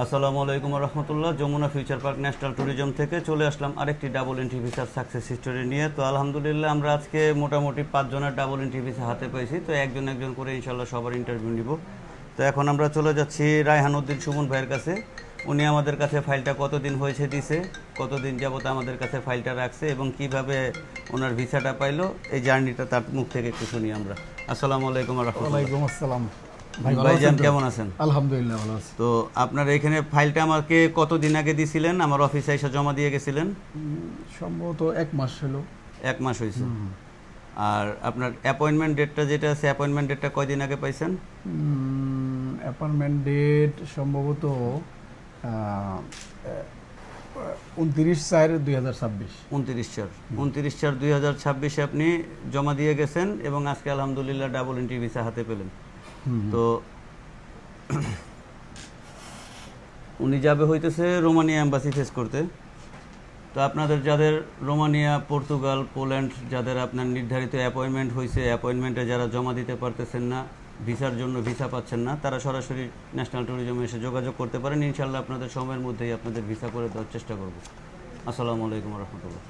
আসসালামু আলাইকুম রহমতুল্লাহ। Jamuna Future Park national tourism থেকে চলে আসলাম আরেকটি ডাবল এন্ট্রি ভিসার সাকসেস স্টোরি নিয়ে। তো আলহামদুলিল্লাহ আমরা আজকে মোটামুটি 5 জনের ডাবল এন্ট্রি ভিসা হাতে পেয়েছি। তো একজন একজন করে ইনশাল্লাহ সবার ইন্টারভিউ নিব। তো এখন আমরা চলে যাচ্ছি রায়হান উদ্দিন সুমন ভাইয়ের কাছে। উনি আমাদের কাছে ফাইলটা কতদিন হয়েছে দিছে, কতদিন যাবত আমাদের কাছে ফাইলটা রাখছে এবং কিভাবে ওনার ভিসাটা পাইলো, এই জার্নিটা তার মুখ থেকে একটু শুনি আমরা। আসসালামু আলাইকুম রহমতুল্লাহ। ওয়ালাইকুম আসসালাম। ভাই ভালো ভাইজান আছেন তো? কেমন আছেন? আলহামদুলিল্লাহ ভালো আছি। তো আপনার এখানে ফাইলটা আমাকে কতদিন আগে দিছিলেন? আমার অফিসে এসে জমা দিয়ে গেছিলেন। সম্ভবত 1 মাস হলো। 1 মাস হয়েছে। আর আপনার অ্যাপয়েন্টমেন্ট ডেটটা যেটা আছে, অ্যাপয়েন্টমেন্ট ডেটটা কয়দিন আগে পাইছেন? অ্যাপয়েন্টমেন্ট ডেট সম্ভবত 29/4/2026। 29/4/2026 আপনি জমা দিয়ে গেছেন এবং আজকে আলহামদুলিল্লাহ ডাবল এন্ট্রি ভিসা হাতে পেলেন। তো উনি যাবে হইতেছে রোমানিয়া এম্বাসি ফেস করতে। তো আপনাদের যাদের রোমানিয়া, পর্তুগাল, পোল্যান্ড, যাদের আপনার নির্ধারিত অ্যাপয়েন্টমেন্ট হয়েছে, অ্যাপয়েন্টমেন্টে যারা জমা দিতে পারতেছেন না, ভিসার জন্য ভিসা পাচ্ছেন না, তারা সরাসরি ন্যাশনাল ট্যুরিজমে এসে যোগাযোগ করতে পারেন। ইনশাল্লাহ আপনাদের সময়ের মধ্যেই আপনাদের ভিসা করে দেওয়ার চেষ্টা করব। আসসালামু আলাইকুম রহমতুল্লাহ।